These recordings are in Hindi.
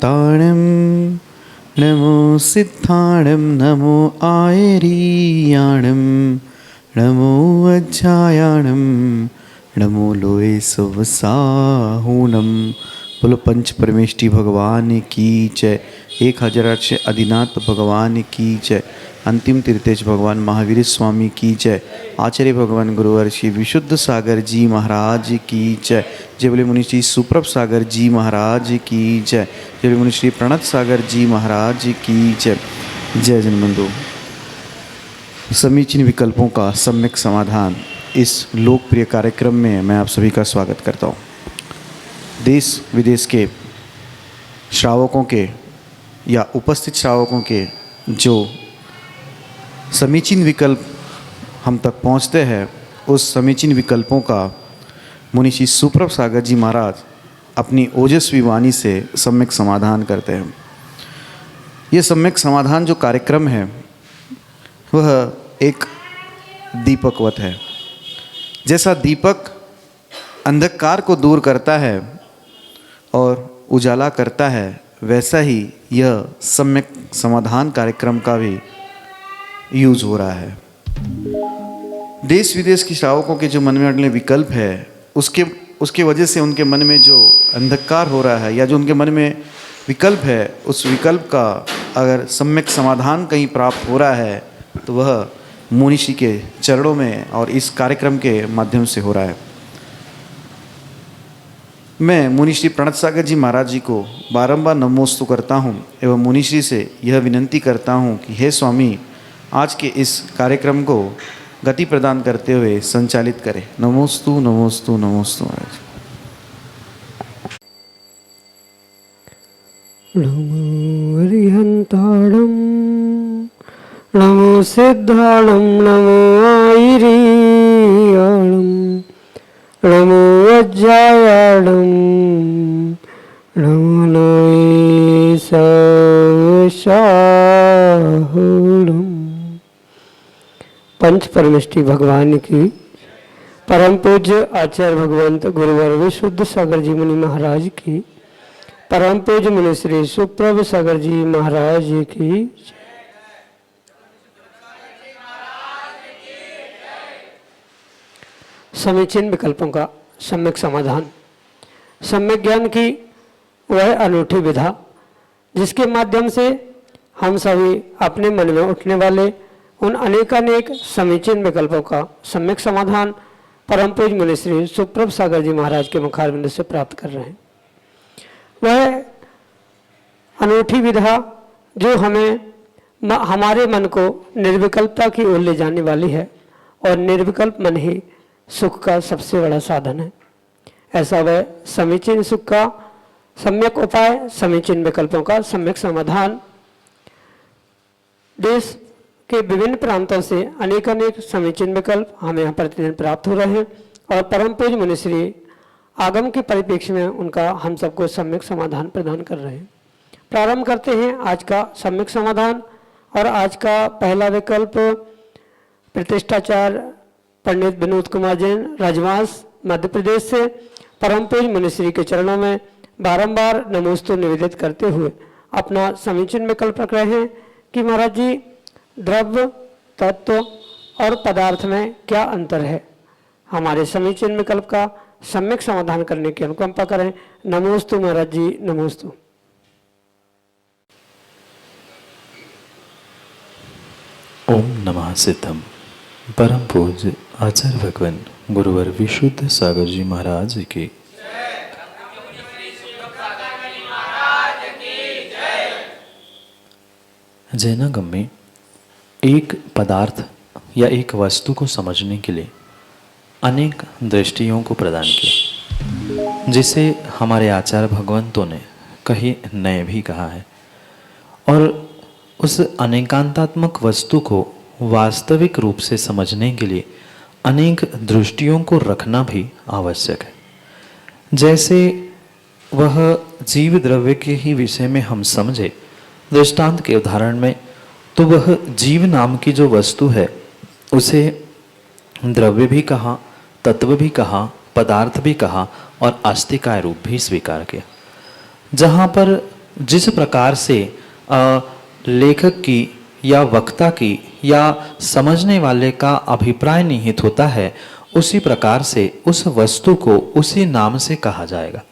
हन्ताणं नमो सिद्धाणं नमो आयरीयाणं नमो अज्जायाणं नमो लोए सुवसाहूणम। बोलो पंच परमेष्टि भगवान की जय। 1008 आदिनाथ भगवान की जय। अंतिम तीर्थेश भगवान महावीर स्वामी की जय। आचार्य भगवान गुरुवर श्री विशुद्ध सागर जी महाराज की जय। जय बोले मुनि श्री सुप्रभ सागर जी महाराज की जय। जय बोले मुनि श्री प्रणत सागर जी महाराज की जय। जय जनबंधु। समीचीन विकल्पों का सम्यक समाधान, इस लोकप्रिय कार्यक्रम में मैं आप सभी का स्वागत करता हूँ। देश विदेश के श्रावकों के या उपस्थित श्रावकों के जो समीचीन विकल्प हम तक पहुँचते हैं, उस समीचीन विकल्पों का मुनि श्री सुप्रभ सागर जी महाराज अपनी ओजस्वी वाणी से सम्यक समाधान करते हैं। ये सम्यक समाधान जो कार्यक्रम है वह एक दीपकवत है। जैसा दीपक अंधकार को दूर करता है और उजाला करता है, वैसा ही यह सम्यक समाधान कार्यक्रम का भी यूज हो रहा है। देश विदेश के श्रावकों के जो मन में अगले विकल्प है, उसके वजह से उनके मन में जो अंधकार हो रहा है या जो उनके मन में विकल्प है, उस विकल्प का अगर सम्यक समाधान कहीं प्राप्त हो रहा है तो वह मुनिषि के चरणों में और इस कार्यक्रम के माध्यम से हो रहा है। मैं मुनिश्री प्रणत सागर जी महाराज जी को बारंबार नमोस्तु करता हूँ एवं मुनिश्री से यह विनंती करता हूँ कि हे स्वामी, आज के इस कार्यक्रम को गति प्रदान करते हुए संचालित करें। नमोस्तु नमोस्तु नमोस्तु महाराज। नमो हरिहंताणं नमो सिद्धाणं नमो आयरीयाणं नमो अज्जायाणं नमो लोए सवसाहूणम। पंच परमेष्टि भगवान की परम पूज्य आचार्य भगवंत गुरुवर विशुद्ध सागर जी मुनि महाराज की, परम पूज्य मुनि श्री सुप्रभ सागर जी महाराज जी की। समीचीन विकल्पों का सम्यक समाधान। सम्यक ज्ञान की वह अनूठी विधा जिसके माध्यम से हम सभी अपने मन में उठने वाले उन अनेकानेक समीचीन विकल्पों का सम्यक समाधान परम पूज्य मुनि श्री सुप्रभ सागर जी महाराज के मुखारविंद से प्राप्त कर रहे हैं। वह अनूठी विधा जो हमारे मन को निर्विकल्पता की ओर ले जाने वाली है, और निर्विकल्प मन ही सुख का सबसे बड़ा साधन है। ऐसा वह समीचीन सुख का सम्यक उपाय, समीचीन विकल्पों का सम्यक समाधान। देश के विभिन्न प्रांतों से अनेक समीचीन विकल्प हमें यहाँ प्रतिदिन प्राप्त हो रहे हैं, और परम पूज्य मुनिश्री आगम के परिप्रेक्ष्य में उनका हम सबको सम्यक समाधान प्रदान कर रहे हैं। प्रारंभ करते हैं आज का सम्यक समाधान। और आज का पहला विकल्प प्रतिष्ठाचार्य पंडित विनोद कुमार जैन, राजवांस मध्य प्रदेश से, परम पूज्य मुनिश्री के चरणों में बारंबार नमोस्तु निवेदित करते हुए अपना समीचीन विकल्प रख रहे हैं कि महाराज जी, द्रव्य, तत्व और पदार्थ में क्या अंतर है। हमारे समीचीन विकल्प का सम्यक समाधान करने की अनुकंपा करें। नमोस्तु महाराज जी, नमोस्तु। ओम नमः सिद्धम। परम पूज्य आचार्य भगवान गुरुवर विशुद्ध सागर जी महाराज की। जैनागम में एक पदार्थ या एक वस्तु को समझने के लिए अनेक दृष्टियों को प्रदान किया, जिसे हमारे आचार्य भगवंतों ने कहीं नए भी कहा है। और उस अनेकांतात्मक वस्तु को वास्तविक रूप से समझने के लिए अनेक दृष्टियों को रखना भी आवश्यक है। जैसे वह जीव द्रव्य के ही विषय में हम समझे दृष्टांत के उदाहरण में, तो वह जीव नाम की जो वस्तु है उसे द्रव्य भी कहा, तत्व भी कहा, पदार्थ भी कहा और आस्तिकाय रूप भी स्वीकार किया। जहाँ पर जिस प्रकार से लेखक की या वक्ता की या समझने वाले का अभिप्राय निहित होता है, उसी प्रकार से उस वस्तु को उसी नाम से कहा जाएगा।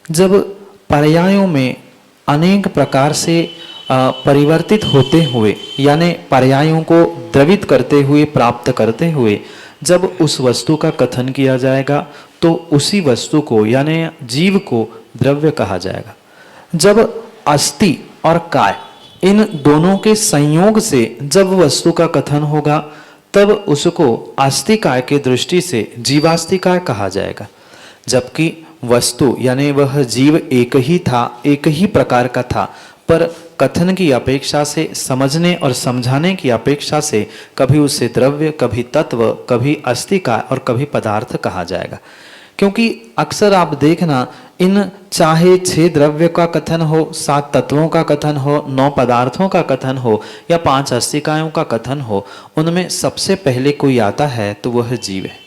जब पर्यायों में अनेक प्रकार से परिवर्तित होते हुए यानी पर्यायों को द्रवित करते हुए प्राप्त करते हुए जब उस वस्तु का कथन किया जाएगा तो उसी वस्तु को यानी जीव को द्रव्य कहा जाएगा। जब अस्थि और काय इन दोनों के संयोग से जब वस्तु का कथन होगा तब उसको अस्थि काय के दृष्टि से जीवास्थि काय कहा जाएगा। जबकि वस्तु यानी वह जीव एक ही था, एक ही प्रकार का था, पर कथन की अपेक्षा से, समझने और समझाने की अपेक्षा से कभी उसे द्रव्य, कभी तत्व, कभी अस्थि काय और कभी पदार्थ कहा जाएगा। क्योंकि अक्सर आप देखना, इन चाहे 6 द्रव्य का कथन हो, 7 तत्वों का कथन हो, 9 पदार्थों का कथन हो या 5 अस्थिकायों का कथन हो, उनमें सबसे पहले कोई आता है तो वह जीव है।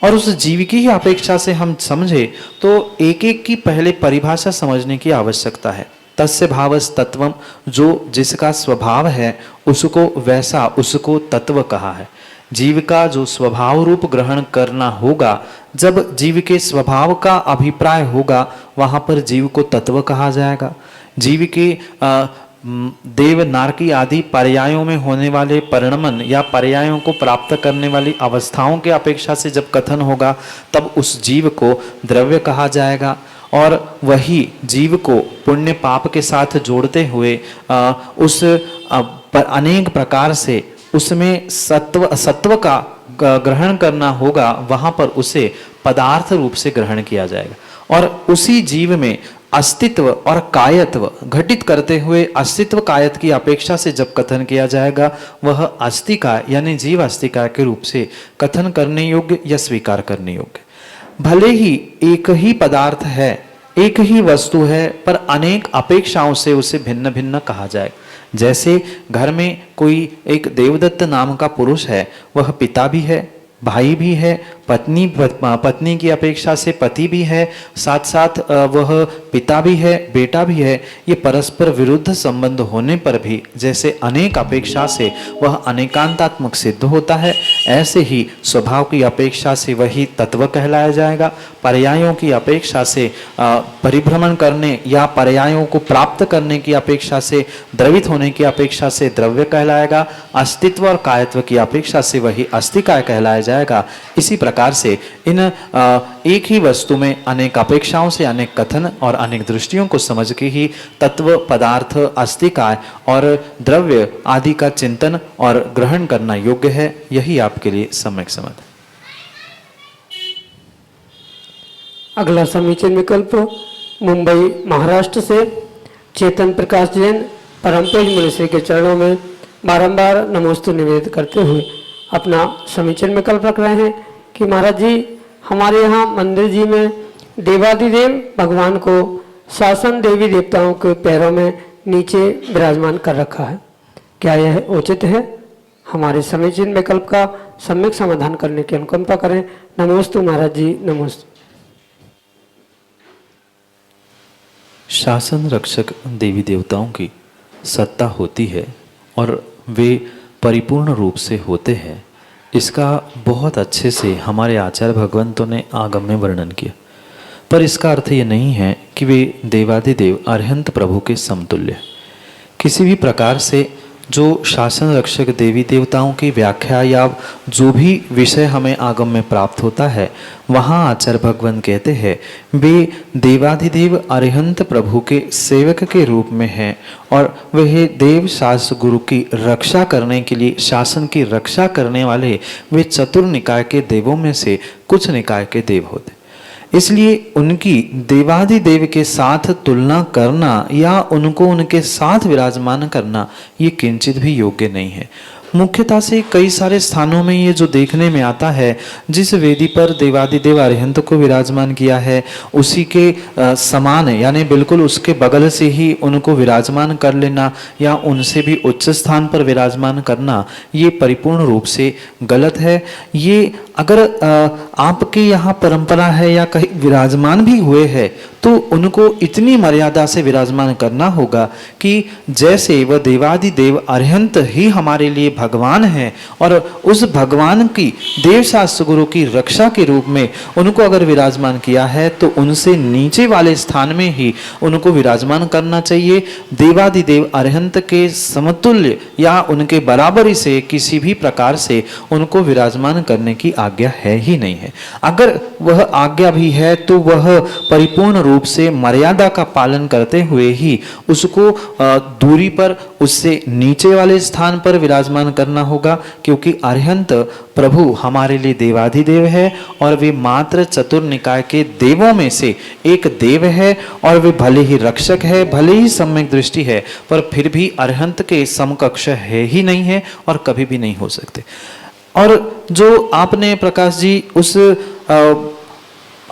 और उस जीव की ही अपेक्षा से हम समझे तो एक एक की पहले परिभाषा समझने की आवश्यकता है। तस्य भावस् तत्वम, जो जिसका स्वभाव है उसको वैसा उसको तत्व कहा है। जीव का जो स्वभाव रूप ग्रहण करना होगा, जब जीव के स्वभाव का अभिप्राय होगा वहाँ पर जीव को तत्व कहा जाएगा। जीव के देव नारकी आदि पर्यायों में होने वाले परिणमन या पर्यायों को प्राप्त करने वाली अवस्थाओं के अपेक्षा से जब कथन होगा तब उस जीव को द्रव्य कहा जाएगा। और वही जीव को पुण्य पाप के साथ जोड़ते हुए उस अनेक प्रकार से उसमें सत्व का ग्रहण करना होगा, वहाँ पर उसे पदार्थ रूप से ग्रहण किया जाएगा। और उसी जीव में अस्तित्व और कायत्व घटित करते हुए अस्तित्व कायत की अपेक्षा से जब कथन किया जाएगा वह अस्तिकाय यानी जीव अस्तिकाय के रूप से कथन करने योग्य या स्वीकार करने योग्य। भले ही एक ही पदार्थ है, एक ही वस्तु है, पर अनेक अपेक्षाओं से उसे भिन्न भिन्न कहा जाए। जैसे घर में कोई एक देवदत्त नाम का पुरुष है, वह पिता भी है, भाई भी है, पत्नी की अपेक्षा से पति भी है, साथ साथ वह पिता भी है, बेटा भी है। ये परस्पर विरुद्ध संबंध होने पर भी जैसे अनेक अपेक्षा से वह अनेकांतात्मक सिद्ध होता है, ऐसे ही स्वभाव की अपेक्षा से वही तत्व कहलाया जाएगा। पर्यायों की अपेक्षा से परिभ्रमण करने या पर्यायों को प्राप्त करने की अपेक्षा से, द्रवित होने की अपेक्षा से द्रव्य कहलाएगा। अस्तित्व और कायत्व की अपेक्षा से वही अस्तिकाय कहलाया जाएगा। इसी प्रकार से इन एक ही वस्तु में अनेक अपेक्षाओं से अनेक कथन और अनेक दृष्टियों को समझ के ही तत्व, पदार्थ, अस्तिकाय और द्रव्य आदि का चिंतन और ग्रहण करना योग्य है। यही आपके लिए सम्यक समझ। अगला समीचीन विकल्प मुंबई महाराष्ट्र से चेतन प्रकाश जैन परम पूज्य मुनिश्री के चरणों में बारंबार नमोस्तु निवेदित करते हुए अपना समीचीन विकल्प रख रहे हैं कि महाराज जी, हमारे यहाँ मंदिर जी में देवादिदेव भगवान को शासन देवी देवताओं के पैरों में नीचे विराजमान कर रखा है, क्या यह उचित है? हमारे समीचीन विकल्प का सम्यक समाधान करने की अनुकंपा करें। नमोस्तु महाराज जी, नमोस्तु। शासन रक्षक देवी देवताओं की सत्ता होती है और वे परिपूर्ण रूप से होते हैं, इसका बहुत अच्छे से हमारे आचार्य भगवंतों ने आगम में वर्णन किया। पर इसका अर्थ ये नहीं है कि वे देवादिदेव अरहंत प्रभु के समतुल्य। किसी भी प्रकार से जो शासन रक्षक देवी देवताओं की व्याख्या या जो भी विषय हमें आगम में प्राप्त होता है, वहाँ आचार्य भगवान कहते हैं वे देवाधिदेव अरिहंत प्रभु के सेवक के रूप में हैं और वह देव शास्त्र गुरु की रक्षा करने के लिए, शासन की रक्षा करने वाले वे चतुर निकाय के देवों में से कुछ निकाय के देव होते। इसलिए उनकी देवादिदेव के साथ तुलना करना या उनको उनके साथ विराजमान करना ये किंचित भी योग्य नहीं है। मुख्यतः से कई सारे स्थानों में ये जो देखने में आता है, जिस वेदी पर देवादिदेव अरिहंत को विराजमान किया है उसी के समान है, यानी बिल्कुल उसके बगल से ही उनको विराजमान कर लेना या उनसे भी उच्च स्थान पर विराजमान करना, ये परिपूर्ण रूप से गलत है। ये अगर आपके यहाँ परंपरा है या कहीं विराजमान भी हुए हैं तो उनको इतनी मर्यादा से विराजमान करना होगा कि जैसे वह देवादिदेव अरिहंत ही हमारे लिए भगवान हैं और उस भगवान की देव शास्त्र गुरु की रक्षा के रूप में उनको अगर विराजमान किया है तो उनसे नीचे वाले स्थान में ही उनको विराजमान करना चाहिए। देवादिदेव अरिहंत के समतुल्य या उनके बराबरी से किसी भी प्रकार से उनको विराजमान करने की आज्ञा है ही नहीं है। अगर वह आज्ञा भी है तो वह परिपूर्ण रूप से मर्यादा का पालन करते हुए ही उसको दूरी पर उससे नीचे वाले स्थान पर विराजमान करना होगा, क्योंकि अरिहंत प्रभु हमारे लिए देवाधिदेव है और वे मात्र चतुर्निकाय के देवों में से एक देव है और वे भले ही रक्षक है, भले ही सम्यक दृष्टि है, पर फिर भी अरिहंत के समकक्ष है ही नहीं है और कभी भी नहीं हो सकते। और जो आपने प्रकाश जी उस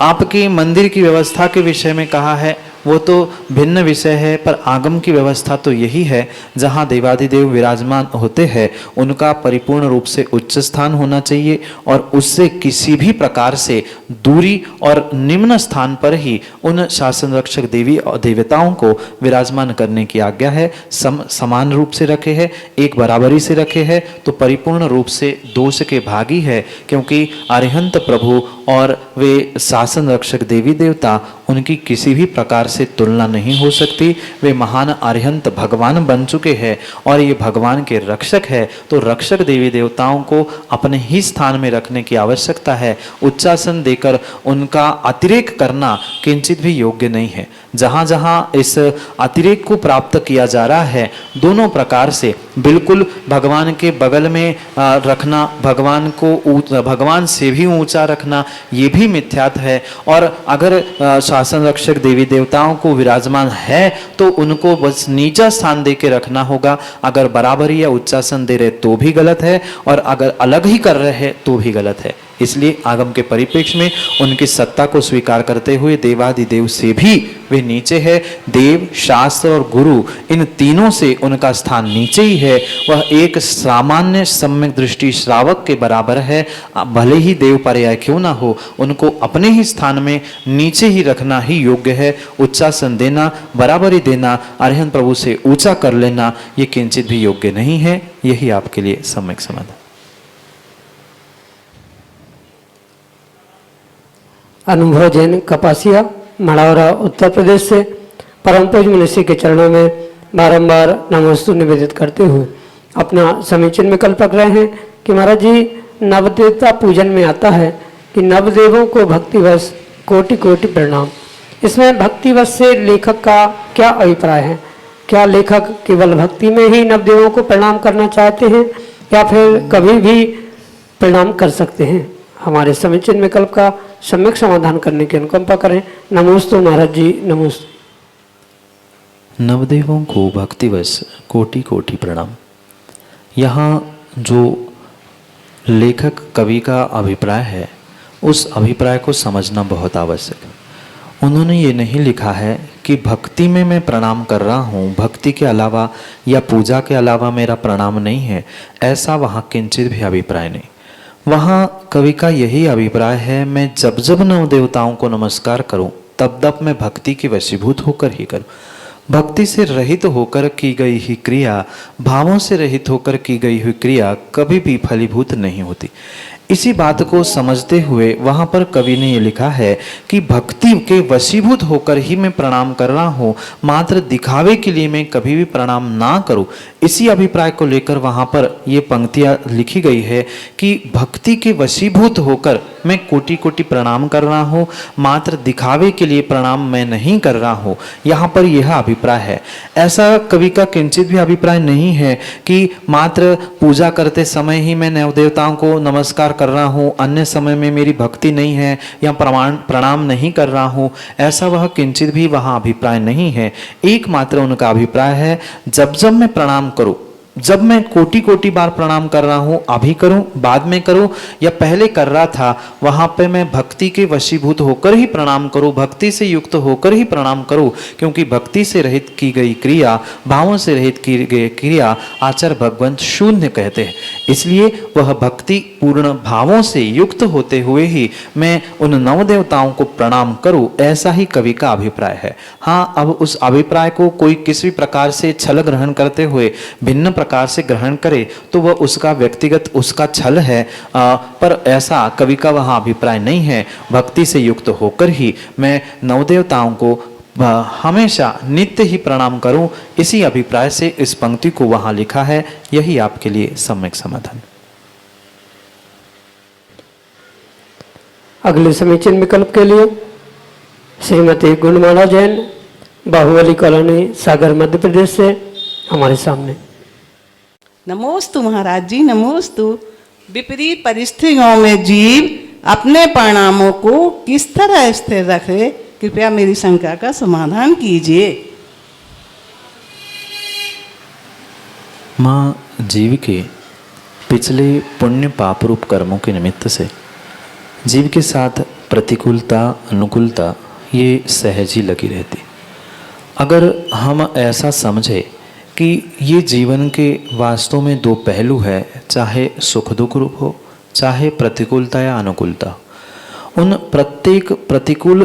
आपके मंदिर की व्यवस्था के विषय में कहा है वो तो भिन्न विषय है, पर आगम की व्यवस्था तो यही है जहाँ देवादिदेव विराजमान होते हैं उनका परिपूर्ण रूप से उच्च स्थान होना चाहिए और उससे किसी भी प्रकार से दूरी और निम्न स्थान पर ही उन शासन रक्षक देवी और देवताओं को विराजमान करने की आज्ञा है। समान रूप से रखे हैं, एक बराबरी से रखे हैं तो परिपूर्ण रूप से दोष के भागी है, क्योंकि अरिहंत प्रभु और वे शासन रक्षक देवी देवता उनकी किसी भी प्रकार से तुलना नहीं हो सकती। वे महान अरिहंत भगवान बन चुके हैं और ये भगवान के रक्षक है, तो रक्षक देवी देवताओं को अपने ही स्थान में रखने की आवश्यकता है। उच्चासन देकर उनका अतिरेक करना किंचित भी योग्य नहीं है। जहाँ जहाँ इस अतिरेक को प्राप्त किया जा रहा है दोनों प्रकार से बिल्कुल भगवान के बगल में रखना, भगवान को भगवान से भी ऊंचा रखना, ये भी मिथ्यात है। और अगर शासन रक्षक देवी देवताओं को विराजमान है तो उनको बस नीचा स्थान दे के रखना होगा। अगर बराबरी या उच्चासन दे रहे तो भी गलत है और अगर अलग ही कर रहे हैं तो भी गलत है। इसलिए आगम के परिप्रेक्ष्य में उनकी सत्ता को स्वीकार करते हुए देवादिदेव से भी वे नीचे है। देव, शास्त्र और गुरु इन तीनों से उनका स्थान नीचे ही है। वह एक सामान्य सम्यक दृष्टि श्रावक के बराबर है। भले ही देव पर्याय क्यों ना हो, उनको अपने ही स्थान में नीचे ही रखना ही योग्य है। उच्चासन देना, बराबरी देना, अरिहंत प्रभु से ऊंचा कर लेना ये किंचित भी योग्य नहीं है। यही आपके लिए सम्यक समाधान। अनुभव जैन कपासिया मढ़ौरा उत्तर प्रदेश से परम पूज्य मनुष्य के चरणों में बारंबार नमोस्तु निवेदित करते हुए अपना समीचीन विकल्प रख रहे हैं कि महाराज जी नवदेवता पूजन में आता है कि नवदेवों को भक्तिवश कोटि कोटि प्रणाम। इसमें भक्तिवश से लेखक का क्या अभिप्राय है? क्या लेखक केवल भक्ति में ही नवदेवों को प्रणाम करना चाहते हैं या फिर कभी भी प्रणाम कर सकते हैं? हमारे समीचीन विकल्प का सम्यक समाधान करने की अनुकंपा करें। नमोस्तु महाराज जी, नमोस्तु। नवदेवों को भक्तिवश कोटि कोटि प्रणाम। यहाँ जो लेखक कवि का अभिप्राय है उस अभिप्राय को समझना बहुत आवश्यक है। उन्होंने ये नहीं लिखा है कि भक्ति में मैं प्रणाम कर रहा हूँ, भक्ति के अलावा या पूजा के अलावा मेरा प्रणाम नहीं है, ऐसा वहाँ किंचित भी अभिप्राय नहीं। वहाँ कवि का यही अभिप्राय है, मैं जब जब नव देवताओं को नमस्कार करूं तब तब मैं भक्ति के वशीभूत होकर ही करूं। भक्ति से रहित होकर की गई ही क्रिया, भावों से रहित होकर की गई हुई क्रिया कभी भी फलीभूत नहीं होती। इसी बात को समझते हुए वहाँ पर कवि ने ये लिखा है कि भक्ति के वशीभूत होकर ही मैं प्रणाम कर रहा हूँ, मात्र दिखावे के लिए मैं कभी भी प्रणाम ना करूँ। इसी अभिप्राय को लेकर वहाँ पर ये पंक्तियाँ लिखी गई है कि भक्ति के वशीभूत होकर मैं कोटि कोटि प्रणाम कर रहा हूँ, मात्र दिखावे के लिए प्रणाम मैं नहीं कर रहा हूँ। यहाँ पर यह अभिप्राय है। ऐसा कवि का किंचित भी अभिप्राय नहीं है कि मात्र पूजा करते समय ही मैं नवदेवताओं को नमस्कार कर रहा हूँ, अन्य समय में मेरी भक्ति नहीं है या प्रणाम नहीं कर रहा हूँ। ऐसा वह किंचित भी वहाँ अभिप्राय नहीं है। एकमात्र उनका अभिप्राय है जब जब मैं प्रणाम करूँ, जब मैं कोटि कोटि बार प्रणाम कर रहा हूँ, अभी करूँ, बाद में करूँ या पहले कर रहा था, वहाँ पे मैं भक्ति के वशीभूत होकर ही प्रणाम करूँ, भक्ति से युक्त होकर ही प्रणाम करूँ। क्योंकि भक्ति से रहित की गई क्रिया, भावों से रहित की गई क्रिया आचार भगवंत शून्य कहते हैं। इसलिए वह भक्ति पूर्ण भावों से युक्त होते हुए ही मैं उन नव देवताओं को प्रणाम करूं, ऐसा ही कवि का अभिप्राय है। हाँ, अब उस अभिप्राय को कोई किसी प्रकार से छल ग्रहण करते हुए भिन्न प्रकार से ग्रहण करे तो वह उसका व्यक्तिगत उसका छल है, पर ऐसा कवि का वह अभिप्राय नहीं है। भक्ति से युक्त होकर ही मैं नवदेवताओं को हमेशा नित्य ही प्रणाम करूं, इसी अभिप्राय से इस पंक्ति को वहां लिखा है। यही आपके लिए सम्यक समाधान। अगले समीचीन विकल्प के लिए श्रीमती गुणमाला जैन, बाहुबली कॉलोनी, सागर, मध्य प्रदेश से हमारे सामने। नमोस्तु महाराज जी, नमोस्तु। विपरीत परिस्थितियों में जीव अपने परिणामों को किस तरह स्थिर रखे, कृपया मेरी शंका का समाधान कीजिए। माँ, जीव के पिछले पुण्य पाप रूप कर्मों के निमित्त से जीव के साथ प्रतिकूलता अनुकूलता ये सहज ही लगी रहती। अगर हम ऐसा समझे कि ये जीवन के वास्तव में दो पहलू है, चाहे सुख दुख रूप हो, चाहे प्रतिकूलता या अनुकूलता, उन प्रत्येक प्रतिकूल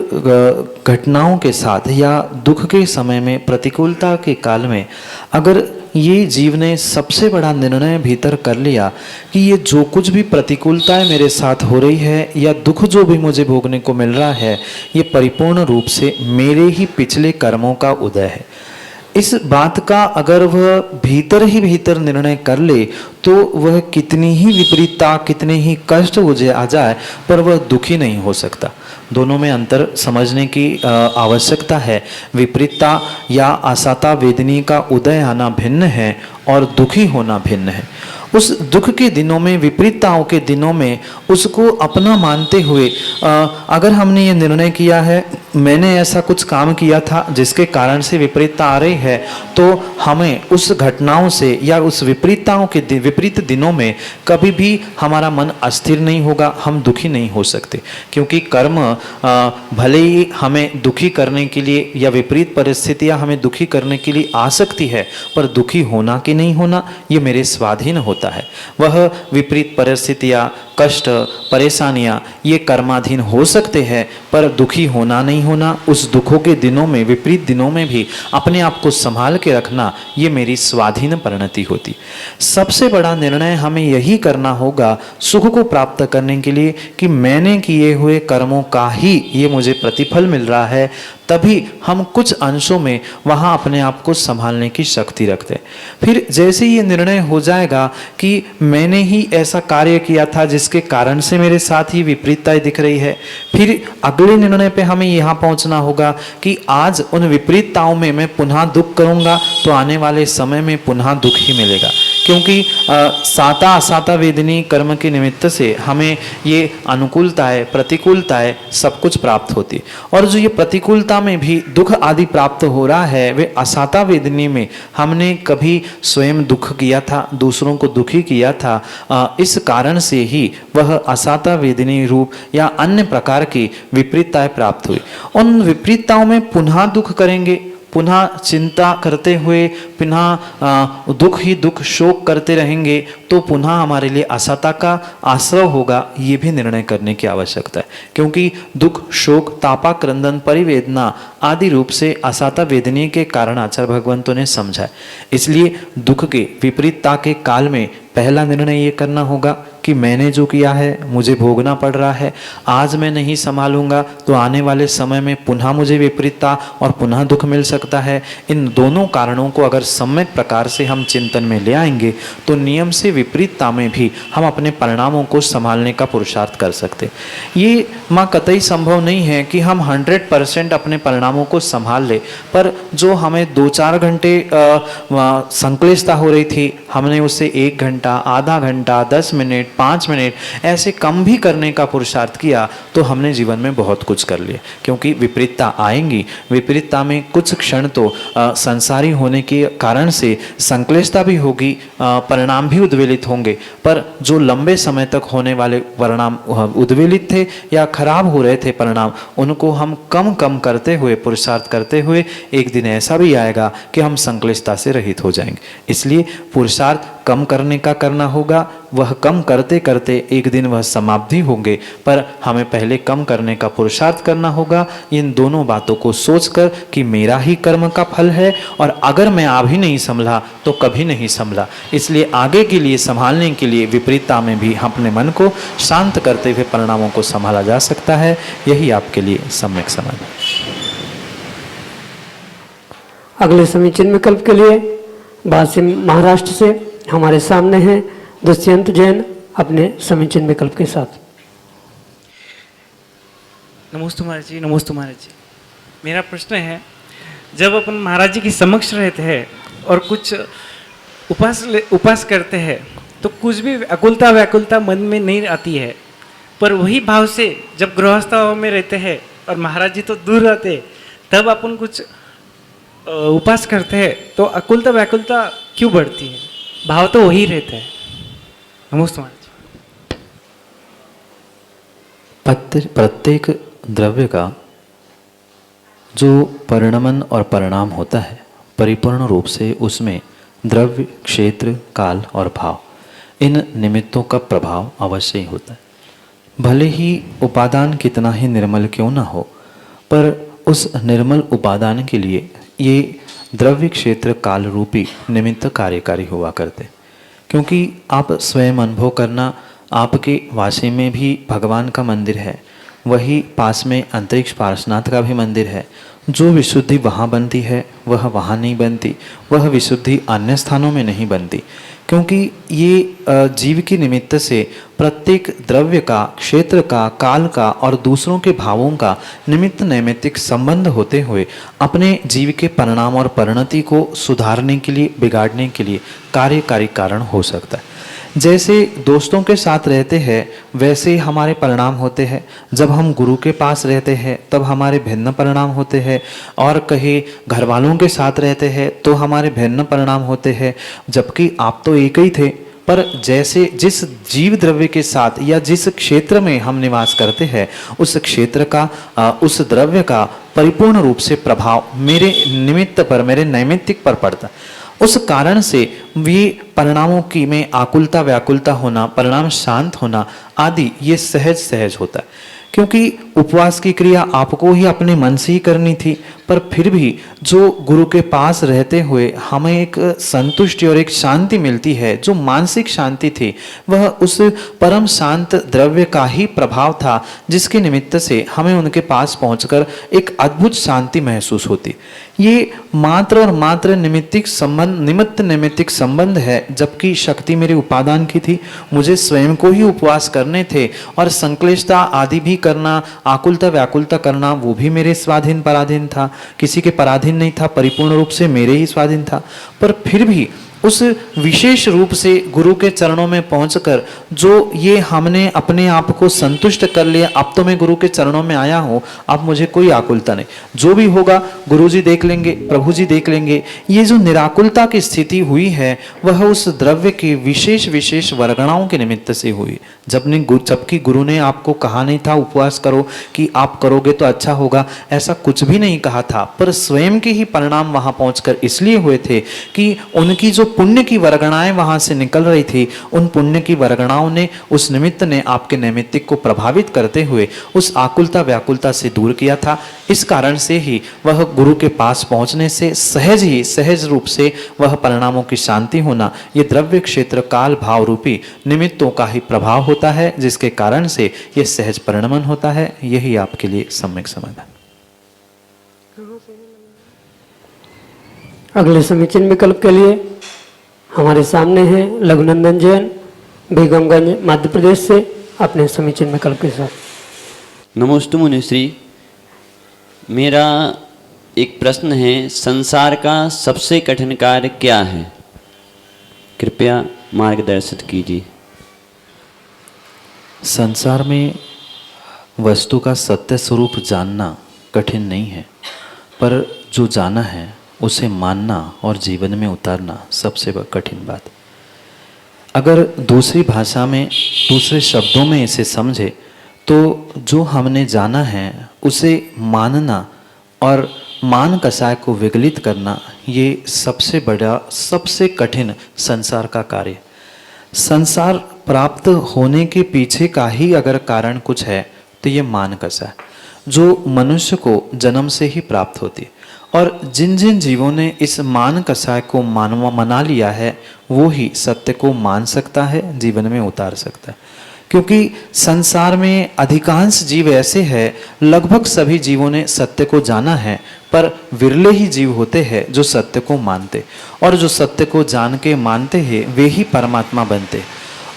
घटनाओं के साथ या दुख के समय में, प्रतिकूलता के काल में अगर ये जीव ने सबसे बड़ा निर्णय भीतर कर लिया कि ये जो कुछ भी प्रतिकूलताएं मेरे साथ हो रही है या दुख जो भी मुझे भोगने को मिल रहा है, ये परिपूर्ण रूप से मेरे ही पिछले कर्मों का उदय है, इस बात का अगर वह भीतर ही भीतर निर्णय कर ले तो वह कितनी ही विपरीतता, कितने ही कष्ट मुझे आ जाए, पर वह दुखी नहीं हो सकता। दोनों में अंतर समझने की आवश्यकता है। विपरीतता या आसाता वेदनी का उदय आना भिन्न है और दुखी होना भिन्न है। उस दुख के दिनों में, विपरीतताओं के दिनों में उसको अपना मानते हुए अगर हमने ये निर्णय किया है, मैंने ऐसा कुछ काम किया था जिसके कारण से विपरीतता आ रही है, तो हमें उस घटनाओं से या उस विपरीतताओं के विपरीत दिनों में कभी भी हमारा मन अस्थिर नहीं होगा, हम दुखी नहीं हो सकते। क्योंकि कर्म भले ही हमें दुखी करने के लिए या विपरीत परिस्थितियां हमें दुखी करने के लिए आ सकती है, पर दुखी होना कि नहीं होना ये मेरे स्वाधीन होता है। वह विपरीत परिस्थितियां, कष्ट, परेशानियां ये कर्माधीन हो सकते हैं, पर दुखी होना नहीं होना, उस दुखों के दिनों में, विपरीत दिनों में भी अपने आप को संभाल के रखना, ये मेरी स्वाधीन परिणति होती। सबसे बड़ा निर्णय हमें यही करना होगा सुख को प्राप्त करने के लिए कि मैंने किए हुए कर्मों का ही ये मुझे प्रतिफल मिल रहा है, तभी हम कुछ अंशों में वहाँ अपने आप को संभालने की शक्ति रखते हैं। फिर जैसे ये निर्णय हो जाएगा कि मैंने ही ऐसा कार्य किया था जिसके कारण से मेरे साथ ही विपरीतताएं दिख रही है, फिर अगले निर्णय पे हमें यहाँ पहुँचना होगा कि आज उन विपरीतताओं में मैं पुनः दुख करूँगा तो आने वाले समय में पुनः दुख ही मिलेगा। क्योंकि साता असाता वेदनी कर्म के निमित्त से हमें ये अनुकूलताएं, प्रतिकूलताएं सब कुछ प्राप्त होती, और जो ये प्रतिकूलता में भी दुख आदि प्राप्त हो रहा है, वे असाता वेदनी में हमने कभी स्वयं दुख किया था, दूसरों को दुखी किया था, इस कारण से ही वह असाता वेदनी रूप या अन्य प्रकार की विपरीतताएं प्राप्त हुई। उन विपरीतताओं में पुनः दुख करेंगे, पुनः चिंता करते हुए, पुनः दुख ही दुख, शोक करते रहेंगे, तो पुनः हमारे लिए असता का आश्रय होगा, ये भी निर्णय करने की आवश्यकता है। क्योंकि दुख, शोक, तापा, क्रंदन, परिवेदना आदि रूप से असाता वेदनीय के कारण आचार्य भगवंतों ने समझा है। इसलिए दुख के, विपरीतता के काल में पहला निर्णय ये करना होगा कि मैंने जो किया है मुझे भोगना पड़ रहा है, आज मैं नहीं संभालूंगा तो आने वाले समय में पुनः मुझे विपरीतता और पुनः दुख मिल सकता है। इन दोनों कारणों को अगर सम्यक प्रकार से हम चिंतन में ले आएंगे तो नियम से विपरीतता में भी हम अपने परिणामों को संभालने का पुरुषार्थ कर सकते। ये माँ कतई संभव नहीं है कि हम 100% अपने परिणामों को संभाल ले, पर जो हमें 2-4 घंटे संक्लिष्टता हो रही थी, हमने उससे 1 घंटा, आधा घंटा, 10 मिनट, 5 मिनट ऐसे कम भी करने का पुरुषार्थ किया तो हमने जीवन में बहुत कुछ कर लिया। क्योंकि विपरीतता आएंगी, विपरीतता में कुछ क्षण तो संसारी होने के कारण से संक्लिष्टता भी होगी, परिणाम भी उद्वेलित होंगे, पर जो लंबे समय तक होने वाले परिणाम उद्वेलित थे या खराब हो रहे थे परिणाम, उनको हम कम कम करते हुए, पुरुषार्थ करते हुए एक दिन ऐसा भी आएगा कि हम संक्लिष्टता से रहित हो जाएंगे। इसलिए पुरुषार्थ कम करने का करना होगा, वह कम करते करते एक दिन वह समाप्ति होंगे, पर हमें पहले कम करने का पुरुषार्थ करना होगा। इन दोनों बातों को सोचकर कि मेरा ही कर्म का फल है और अगर मैं अभी नहीं संभला तो कभी नहीं संभला, इसलिए आगे के लिए संभालने के लिए विपरीतता में भी अपने मन को शांत करते हुए परिणामों को संभाला जा सकता है। यही आपके लिए सम्यक समाधान। अगले समीचीन विकल्प के लिए वासिम महाराष्ट्र से हमारे सामने हैं दुष्यंत जैन अपने समीचीन विकल्प के साथ। नमोस्तु महाराज जी, नमोस्तु महाराज जी। मेरा प्रश्न है, जब अपन महाराज जी के समक्ष रहते हैं और कुछ उपास करते हैं तो कुछ भी अकुलता व्याकुलता मन में नहीं आती है, पर वही भाव से जब गृहस्थाव में रहते हैं और महाराज जी तो दूर रहते हैं, तब अपन कुछ उपास करते हैं तो अकुलता व्याकुलता क्यों बढ़ती है? भाव तो वही रहता है। नमस्ते महाराज। प्रत्येक द्रव्य का जो परिणमन और परिणाम होता है, परिपूर्ण रूप से उसमें द्रव्य, क्षेत्र, काल और भाव, इन निमित्तों का प्रभाव अवश्य ही होता है। भले ही उपादान कितना ही निर्मल क्यों ना हो, पर उस निर्मल उपादान के लिए ये द्रव्य, क्षेत्र, काल रूपी निमित्त कार्यकारी हुआ करते। क्योंकि आप स्वयं अनुभव करना, आपके वासी में भी भगवान का मंदिर है, वही पास में अंतरिक्ष पार्श्वनाथ का भी मंदिर है। जो विशुद्धि वहाँ बनती है वह वहाँ नहीं बनती, वह विशुद्धि अन्य स्थानों में नहीं बनती। क्योंकि ये जीव की निमित्त से प्रत्येक द्रव्य का, क्षेत्र का, काल का और दूसरों के भावों का निमित्त नैमित्तिक संबंध होते हुए अपने जीव के परिणाम और परिणति को सुधारने के लिए, बिगाड़ने के लिए कार्यकारी कारण हो सकता है। जैसे दोस्तों के साथ रहते हैं वैसे ही हमारे परिणाम होते हैं। जब हम गुरु के पास रहते हैं तब हमारे भिन्न परिणाम होते हैं, और कहीं घर वालों के साथ रहते हैं तो हमारे भिन्न परिणाम होते हैं, जबकि आप तो एक ही थे। पर जैसे जिस जीव द्रव्य के साथ या जिस क्षेत्र में हम निवास करते हैं, उस क्षेत्र का, उस द्रव्य का परिपूर्ण रूप से प्रभाव मेरे निमित्त पर, मेरे नैमित्तिक पर पड़ता है। उस कारण से भी परिणामों की में आकुलता व्याकुलता होना, परिणाम शांत होना आदि ये सहज सहज होता है। क्योंकि उपवास की क्रिया आपको ही अपने मन से ही करनी थी, पर फिर भी जो गुरु के पास रहते हुए हमें एक संतुष्टि और एक शांति मिलती है, जो मानसिक शांति थी, वह उस परम शांत द्रव्य का ही प्रभाव था, जिसके निमित्त से हमें उनके पास पहुंचकर एक अद्भुत शांति महसूस होती। ये मात्र और मात्र निमित्तिक संबंध है, जबकि शक्ति मेरे उपादान की थी। मुझे स्वयं को ही उपवास करने थे और संक्लिष्टता आदि भी करना, आकुलता व्याकुलता करना, वो भी मेरे स्वाधीन पराधीन था, किसी के पराधीन नहीं था, परिपूर्ण रूप से मेरे ही स्वाधीन था। पर फिर भी उस विशेष रूप से गुरु के चरणों में पहुंचकर जो ये हमने अपने आप को संतुष्ट कर लिया, अब तो मैं गुरु के चरणों में आया हूँ, अब मुझे कोई आकुलता नहीं, जो भी होगा गुरु जी देख लेंगे, प्रभु जी देख लेंगे। ये जो निराकुलता की स्थिति हुई है वह उस द्रव्य के विशेष विशेष वर्गणाओं के निमित्त से हुई। जबकि गुरु ने आपको कहा नहीं था उपवास करो कि आप करोगे तो अच्छा होगा, ऐसा कुछ भी नहीं कहा था, पर स्वयं के ही परिणाम वहां पहुंचकर इसलिए हुए थे कि उनकी जो पुण्य की वर्गणाएं वहां से निकल रही थी, उन पुण्य की वर्गणाओं ने, उस निमित्त ने आपके नैमित्तिक को प्रभावित करते हुए उस आकुलता व्याकुलता से दूर किया था। इस कारण से ही वह गुरु के पास पहुंचने से सहज रूप से वह परिणामों की शांति होना, ये द्रव्य क्षेत्र काल भाव रूपी निमित्तों का ही प्रभाव होता है, जिसके कारण से यह सहज परिणमन होता है। यही आपके लिए सम्यक समाधान। अगले समीचीन विकल्प के लिए हमारे सामने हैं लघुनंदन जैन बेगमगंज मध्य प्रदेश से अपने समीचीन विकल्प के साथ। नमोस्तु मुनिश्री। मेरा एक प्रश्न है, संसार का सबसे कठिन कार्य क्या है? कृपया मार्गदर्शित कीजिए। संसार में वस्तु का सत्य स्वरूप जानना कठिन नहीं है, पर जो जाना है उसे मानना और जीवन में उतारना सबसे कठिन बात। अगर दूसरी भाषा में, दूसरे शब्दों में इसे समझे तो जो हमने जाना है उसे मानना और मान कसाय को विगलित करना, ये सबसे बड़ा, सबसे कठिन संसार का कार्य। संसार प्राप्त होने के पीछे का ही अगर कारण कुछ है तो ये मान कसा है, जो मनुष्य को जन्म से ही प्राप्त होती है। और जिन जिन जीवों ने इस मान कसाय को मना लिया है वो ही सत्य को मान सकता है, जीवन में उतार सकता है। क्योंकि संसार में अधिकांश जीव ऐसे हैं, लगभग सभी जीवों ने सत्य को जाना है, पर विरले ही जीव होते हैं जो सत्य को मानते, और जो सत्य को जान के मानते हैं वे ही परमात्मा बनते।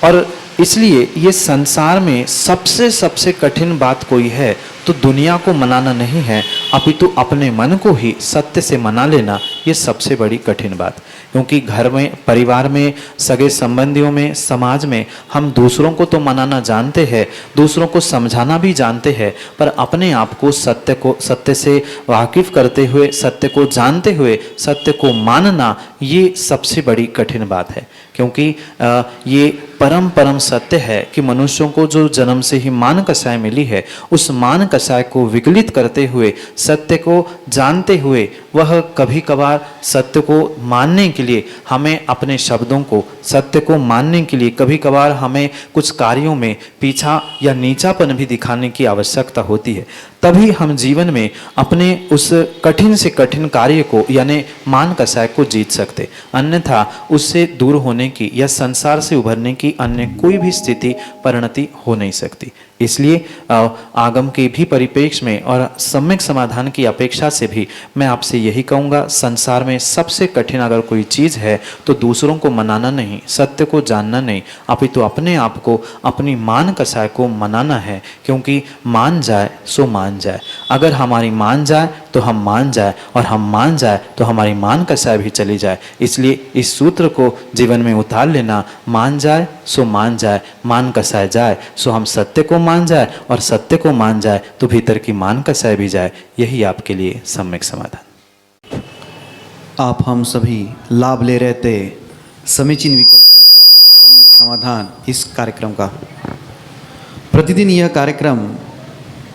और इसलिए ये संसार में सबसे कठिन बात कोई है तो दुनिया को मनाना नहीं है, अपितु अपने मन को ही सत्य से मना लेना, ये सबसे बड़ी कठिन बात। क्योंकि घर में, परिवार में, सगे संबंधियों में, समाज में हम दूसरों को तो मनाना जानते हैं, दूसरों को समझाना भी जानते हैं, पर अपने आप को सत्य से वाकिफ करते हुए, सत्य को जानते हुए सत्य को मानना, ये सबसे बड़ी कठिन बात है। क्योंकि ये परम सत्य है कि मनुष्यों को जो जन्म से ही मान कसाय मिली है, उस मान कसाय को विकलित करते हुए, सत्य को जानते हुए, वह कभी कभार सत्य को मानने के लिए हमें अपने शब्दों को, सत्य को मानने के लिए कभी कभार हमें कुछ कार्यों में पीछा या नीचापन भी दिखाने की आवश्यकता होती है। तभी हम जीवन में अपने उस कठिन से कठिन कार्य को यानी मान कसाय को जीत सकते, अन्यथा उससे दूर होने की या संसार से उभरने की अन्य कोई भी स्थिति परिणति हो नहीं सकती। इसलिए आगम के भी परिप्रेक्ष्य में और सम्यक समाधान की अपेक्षा से भी मैं आपसे यही कहूँगा, संसार में सबसे कठिन अगर कोई चीज़ है तो दूसरों को मनाना नहीं, सत्य को जानना नहीं, अपितु अपने आप को, अपनी मान कसाय को मनाना है। क्योंकि मान जाए सो मान जाए, अगर हमारी मान जाए तो हम मान जाए, और हम मान जाए तो हमारी मान कसाय भी चली जाए। इसलिए इस सूत्र को जीवन में उतार लेना, मान जाए सो मान जाए, मान कसाय जाए सो हम सत्य को मान जाए, और सत्य को मान जाए तो भीतर की मान कसाय भी जाए। यही आपके लिए सम्यक समाधान। आप हम सभी लाभ ले रहे थे समीचीन विकल्पों का सम्यक समाधान इस कार्यक्रम का। प्रतिदिन यह कार्यक्रम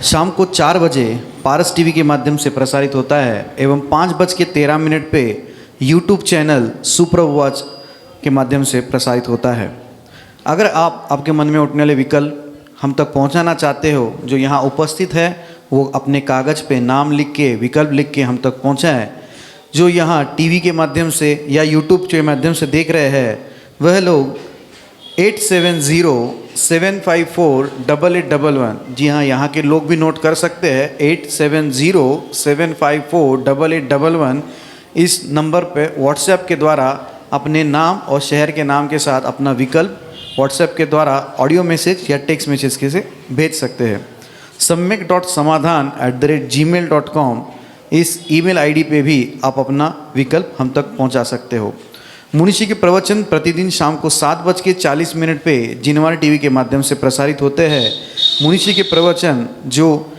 शाम को 4 बजे पारस टीवी के माध्यम से प्रसारित होता है एवं 5:13 पे यूट्यूब चैनल सुप्रभ वॉच के माध्यम से प्रसारित होता है। अगर आप आपके मन में उठने वाले विकल्प हम तक पहुंचाना चाहते हो, जो यहाँ उपस्थित है वो अपने कागज़ पे नाम लिख के, विकल्प लिख के हम तक पहुँचाएँ। जो यहाँ टीवी के माध्यम से या यूट्यूब के माध्यम से देख रहे हैं वह लोग 8707548811, जी हाँ, यहाँ के लोग भी नोट कर सकते हैं, 8707548811 इस नंबर पे व्हाट्सएप के द्वारा अपने नाम और शहर के नाम के साथ अपना विकल्प व्हाट्सएप के द्वारा ऑडियो मैसेज या टेक्स्ट मैसेज के से भेज सकते हैं। samyak.samadhan@gmail.com इस ईमेल आईडी पे भी आप अपना विकल्प हम तक पहुंचा सकते हो। मुनिषी के प्रवचन प्रतिदिन शाम को 7:40 पे जिनवाणी टीवी के माध्यम से प्रसारित होते हैं। मुनिषी के प्रवचन, जो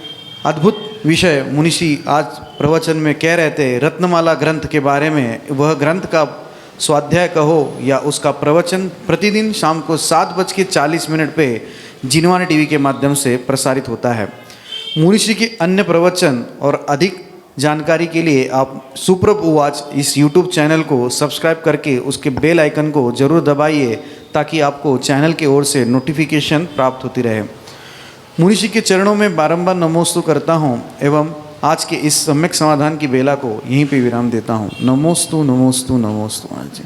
अद्भुत विषय मुनिषी आज प्रवचन में कह रहे थे रत्नमाला ग्रंथ के बारे में, वह ग्रंथ का स्वाध्याय कहो या उसका प्रवचन प्रतिदिन शाम को 7:40 पे जिनवाणी टीवी के माध्यम से प्रसारित होता है। मुनिषी के अन्य प्रवचन और अधिक जानकारी के लिए आप सुप्रभ वॉच इस यूट्यूब चैनल को सब्सक्राइब करके उसके बेल आइकन को जरूर दबाइए, ताकि आपको चैनल की ओर से नोटिफिकेशन प्राप्त होती रहे। मुनिषी के चरणों में बारंबार नमोस्तु करता हूँ एवं आज के इस सम्यक समाधान की बेला को यहीं पे विराम देता हूँ। नमोस्तु नमोस्तु नमोस्तु। आज